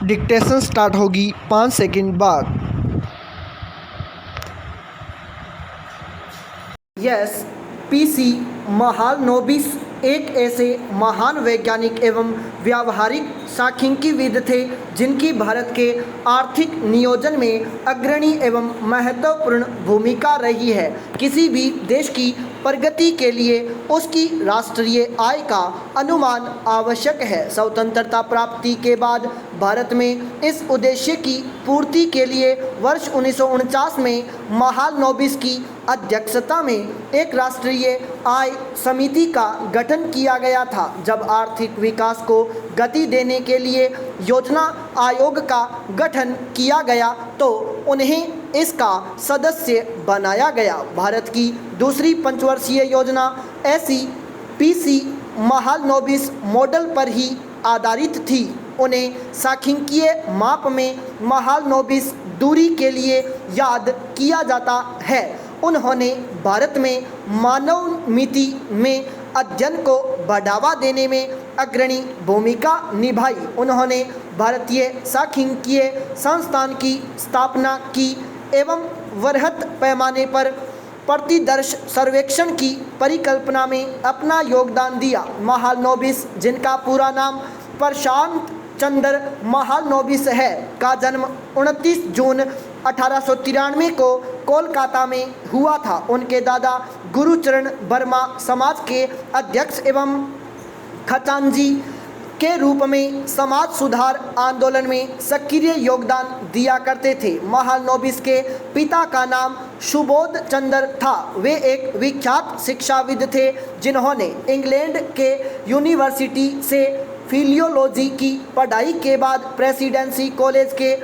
Dictation start होगी 5 second बाद। Yes, PC Mahalanobis एक ऐसे महान वैज्ञानिक एवं व्यावहारिक सांख्यिकीविद थे जिनकी भारत के आर्थिक नियोजन में अग्रणी एवं महत्वपूर्ण भूमिका रही है। किसी भी देश की प्रगति के लिए उसकी राष्ट्रीय आय का अनुमान आवश्यक है। स्वतंत्रता प्राप्ति के बाद भारत में इस उद्देश्य की पूर्ति के लिए वर्ष 1949 में महालनोबिस की अध्यक्षता में एक राष्ट्रीय आय समिति का गठन किया गया था। जब आर्थिक विकास को गति देने के लिए योजना आयोग का गठन किया गया तो उन्हें इसका सदस्य बनाया गया। भारत की दूसरी पंचवर्षीय योजना ऐसी पीसी महालनोबिस मॉडल पर ही आधारित थी। उन्हें सांख्यिकीय माप में महालनोबिस दूरी के लिए याद किया जाता है। उन्होंने भारत में मानवमिति में अध्ययन को बढ़ावा देने में अग्रणी भूमिका निभाई। उन्होंने भारतीय सांख्यिकीय संस्थान की स्थापना की एवं वृहत पैमाने पर प्रतिदर्श सर्वेक्षण की परिकल्पना में अपना योगदान दिया। महालनोबिस, जिनका पूरा नाम प्रशांत चंद्र महालनोबिस है, का जन्म 29 जून 1893 को कोलकाता में हुआ था। उनके दादा गुरुचरण वर्मा समाज के अध्यक्ष एवं खजांची के रूप में समाज सुधार आंदोलन में सक्रिय योगदान दिया करते थे। महालनोबिस के पिता का नाम सुबोध चंद्र था। वे एक विख्यात शिक्षाविद थे जिन्होंने इंग्लैंड के यूनिवर्सिटी से फिजियोलॉजी की पढ़ाई के बाद प्रेसिडेंसी कॉलेज के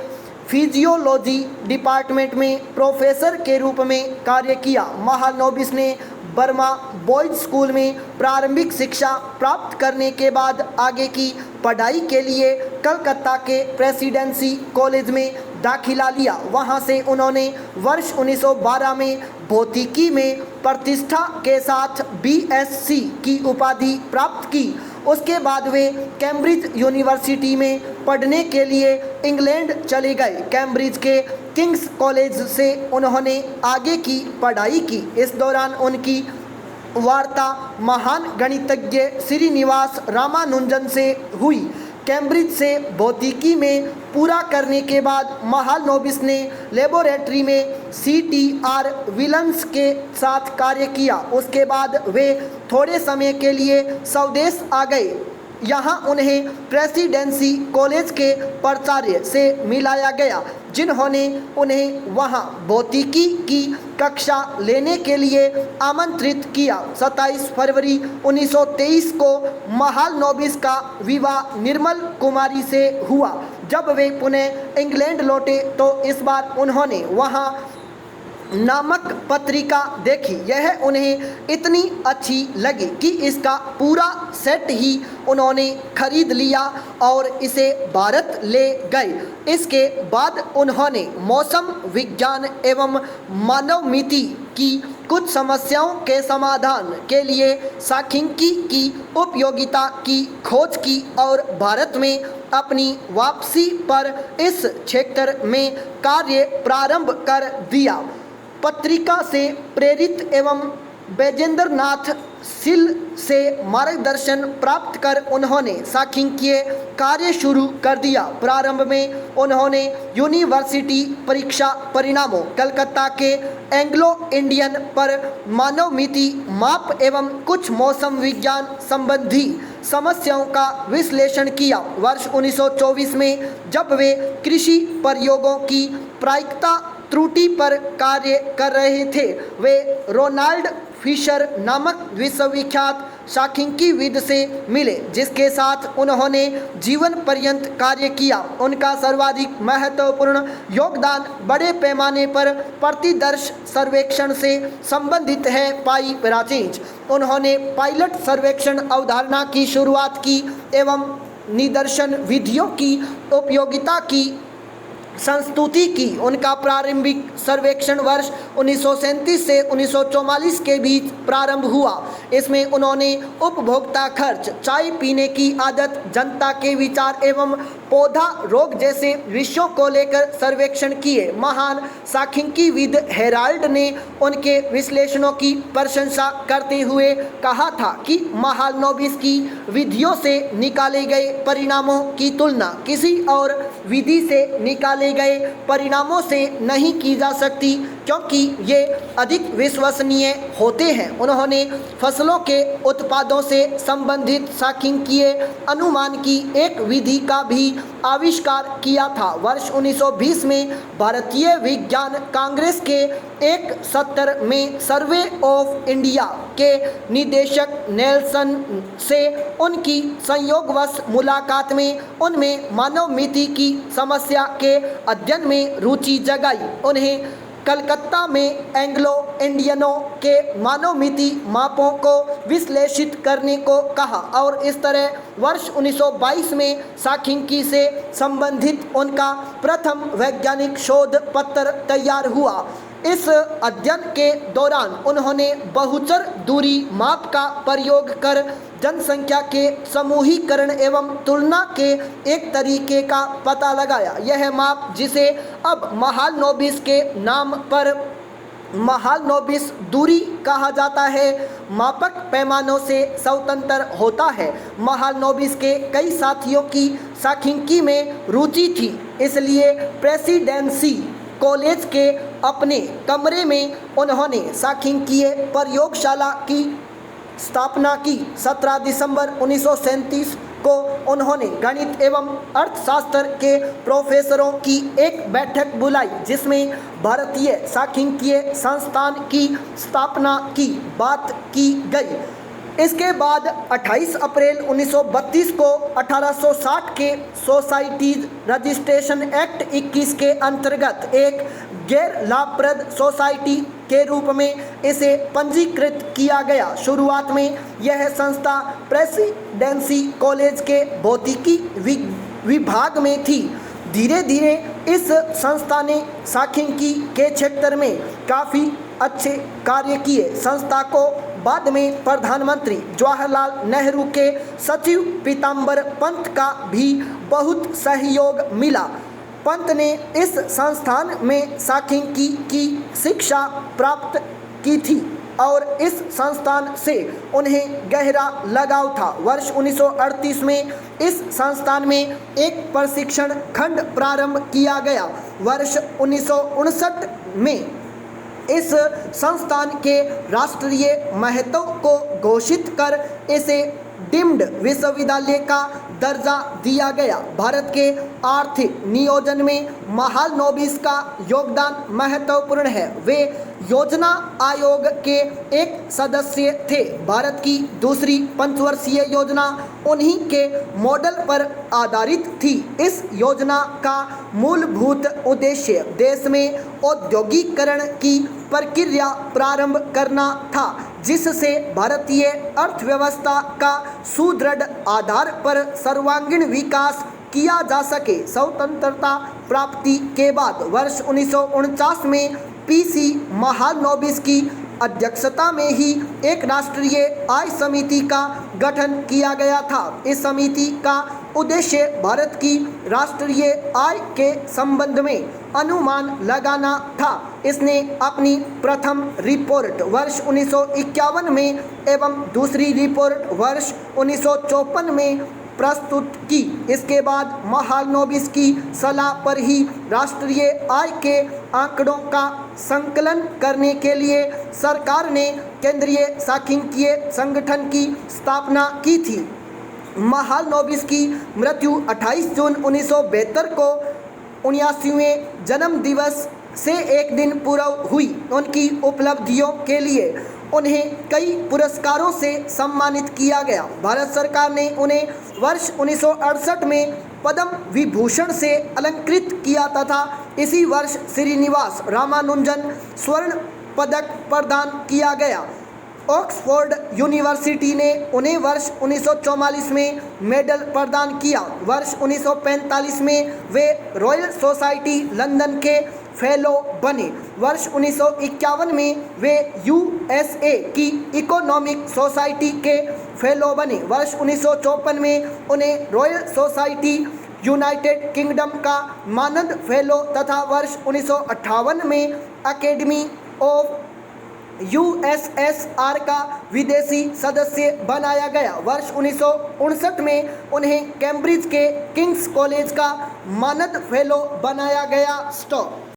फिजियोलॉजी डिपार्टमेंट में प्रोफेसर के रूप में कार्य किया। महालनोबिस ने बर्मा बॉयज स्कूल में प्रारंभिक शिक्षा प्राप्त करने के बाद आगे की पढ़ाई के लिए कलकत्ता के प्रेसिडेंसी कॉलेज में दाखिला लिया। वहां से उन्होंने वर्ष 1912 में भौतिकी में प्रतिष्ठा के साथ बीएससी की उपाधि प्राप्त की। उसके बाद वे कैम्ब्रिज यूनिवर्सिटी में पढ़ने के लिए इंग्लैंड चले गए। कैम्ब्रिज के किंग्स कॉलेज से उन्होंने आगे की पढ़ाई की। इस दौरान उनकी वार्ता महान गणितज्ञ श्रीनिवास रामानुजन से हुई। कैम्ब्रिज से भौतिकी में पूरा करने के बाद महालनोबिस ने लेबोरेटरी में सीटीआर विल्स के साथ कार्य किया। उसके बाद वे थोड़े समय के लिए स्वदेश आ गए। यहाँ उन्हें प्रेसिडेंसी कॉलेज के प्राचार्य से मिलाया गया, जिन्होंने उन्हें वहाँ भौतिकी की कक्षा लेने के लिए आमंत्रित किया। 27 फरवरी 1923 को महालनोबिस का विवाह निर्मल कुमारी से हुआ। जब वे पुनः इंग्लैंड लौटे तो इस बार उन्होंने वहाँ नामक पत्रिका देखी। यह उन्हें इतनी अच्छी लगी कि इसका पूरा सेट ही उन्होंने खरीद लिया और इसे भारत ले गए। इसके बाद उन्होंने मौसम विज्ञान एवं मानवमिति की कुछ समस्याओं के समाधान के लिए सांख्यिकी की उपयोगिता की खोज की और भारत में अपनी वापसी पर इस क्षेत्र में कार्य प्रारंभ कर दिया। पत्रिका से प्रेरित एवं बैजेंद्र नाथ सिल से मार्गदर्शन प्राप्त कर उन्होंने सांख्यिकीय कार्य शुरू कर दिया। प्रारंभ में उन्होंने यूनिवर्सिटी परीक्षा परिणामों, कलकत्ता के एंग्लो इंडियन पर मानवमिति माप एवं कुछ मौसम विज्ञान संबंधी समस्याओं का विश्लेषण किया। वर्ष 1924 में जब वे कृषि प्रयोगों की प्रायिकता त्रुटि पर कार्य कर रहे थे, वे रोनाल्ड फिशर नामक विश्वविख्यात सांख्यिकीविद से मिले, जिसके साथ उन्होंने जीवन पर्यंत कार्य किया। उनका सर्वाधिक महत्वपूर्ण योगदान बड़े पैमाने पर प्रतिदर्श सर्वेक्षण से संबंधित है। पाई प्राचीन, उन्होंने पायलट सर्वेक्षण अवधारणा की शुरुआत की एवं निदर्शन विधियों की उपयोगिता की संस्तुति की। उनका प्रारंभिक सर्वेक्षण वर्ष 1937 से 1944 के बीच प्रारंभ हुआ। इसमें उन्होंने उपभोक्ता खर्च, चाय पीने की आदत, जनता के विचार एवं पौधा रोग जैसे विषयों को लेकर सर्वेक्षण किए। महान सांख्यिकीविद हेराल्ड ने उनके विश्लेषणों की प्रशंसा करते हुए कहा था कि महालनोबिस की विधियों से निकाले गए परिणामों की तुलना किसी और विधि से निकाले गए परिणामों से नहीं की जा सकती, क्योंकि ये अधिक विश्वसनीय होते हैं। उन्होंने फसलों के उत्पादों से संबंधित सांख्यिकीय अनुमान की एक विधि का भी आविष्कार किया था। वर्ष 1920 में भारतीय विज्ञान कांग्रेस के एक सत्र में सर्वे ऑफ इंडिया के निदेशक नेल्सन से उनकी संयोगवश मुलाकात में उनमें मानव मिति की समस्या के अध्ययन में रुचि जगाई। उन्हें कलकत्ता में एंग्लो इंडियनों के मानवमिति मापों को विश्लेषित करने को कहा और इस तरह वर्ष 1922 में सांख्यिकी से संबंधित उनका प्रथम वैज्ञानिक शोध पत्र तैयार हुआ। इस अध्ययन के दौरान उन्होंने बहुचर दूरी माप का प्रयोग कर जनसंख्या के समूहीकरण एवं तुलना के एक तरीके का पता लगाया। यह माप, जिसे अब महालनोबिस के नाम पर महालनोबिस दूरी कहा जाता है, मापक पैमानों से स्वतंत्र होता है। महालनोबिस के कई साथियों की सांख्यिकी में रुचि थी, इसलिए प्रेसिडेंसी कॉलेज के अपने कमरे में उन्होंने सांख्यिकीय प्रयोगशाला की स्थापना की। 17 दिसंबर 1937 को उन्होंने गणित एवं अर्थशास्त्र के प्रोफेसरों की एक बैठक बुलाई, जिसमें भारतीय सांख्यिकीय संस्थान की स्थापना की बात की गई। इसके बाद 28 अप्रैल 1932 को 1860 के सोसाइटीज रजिस्ट्रेशन एक्ट 21 के अंतर्गत एक गैर लाभप्रद सोसाइटी के रूप में इसे पंजीकृत किया गया। शुरुआत में यह संस्था प्रेसिडेंसी कॉलेज के भौतिकी विभाग में थी। धीरे धीरे इस संस्था ने सांख्यिकी के क्षेत्र में काफ़ी अच्छे कार्य किए। संस्था को बाद में प्रधानमंत्री जवाहरलाल नेहरू के सचिव पीताम्बर पंत का भी बहुत सहयोग मिला। पंत ने इस संस्थान में सांख्यिकी की शिक्षा प्राप्त की थी और इस संस्थान से उन्हें गहरा लगाव था। वर्ष 1938 में इस संस्थान में एक प्रशिक्षण खंड प्रारंभ किया गया। वर्ष 1959 में इस संस्थान के राष्ट्रीय महत्व को घोषित कर इसे डीम्ड विश्वविद्यालय का दर्जा दिया गया। भारत के आर्थिक नियोजन में महालनोबिस का योगदान महत्वपूर्ण है। वे योजना आयोग के एक सदस्य थे। भारत की दूसरी पंचवर्षीय योजना उन्हीं के मॉडल पर आधारित थी। इस योजना का मूलभूत उद्देश्य देश में औद्योगिकीकरण की प्रक्रिया प्रारंभ करना था, जिससे भारतीय अर्थव्यवस्था का सुदृढ़ आधार पर सर्वांगीण विकास किया जा सके। स्वतंत्रता प्राप्ति के बाद वर्ष 1949 में पीसी महालनोबिस की अध्यक्षता में ही एक राष्ट्रीय आय समिति का गठन किया गया था। इस समिति का उद्देश्य भारत की राष्ट्रीय आय के संबंध में अनुमान लगाना था। इसने अपनी प्रथम रिपोर्ट वर्ष 1951 में एवं दूसरी रिपोर्ट वर्ष 1954 में प्रस्तुत की। इसके बाद महालनोबिस की सलाह पर ही राष्ट्रीय आय के आंकड़ों का संकलन करने के लिए सरकार ने केंद्रीय सांख्यिकीय संगठन की स्थापना की थी। महालनोबिस की मृत्यु 28 जून 1972 को 79वें जन्म दिवस से एक दिन पूर्व हुई। उनकी उपलब्धियों के लिए उन्हें कई पुरस्कारों से सम्मानित किया गया। भारत सरकार ने उन्हें वर्ष 1968 में पद्म विभूषण से अलंकृत किया तथा इसी वर्ष श्रीनिवास रामानुजन स्वर्ण पदक प्रदान किया गया। ऑक्सफोर्ड यूनिवर्सिटी ने उन्हें वर्ष 1944 में मेडल प्रदान किया। वर्ष 1945 में वे रॉयल सोसाइटी लंदन के फेलो बने। वर्ष 1951 में वे यूएसए की इकोनॉमिक सोसाइटी के फेलो बने। वर्ष 1954 में उन्हें रॉयल सोसाइटी यूनाइटेड किंगडम का मानद फेलो तथा वर्ष 1958 में एकेडमी ऑफ यूएसएसआर का विदेशी सदस्य बनाया गया। वर्ष 1959 में उन्हें कैम्ब्रिज के किंग्स कॉलेज का मानद फेलो बनाया गया। स्टॉप।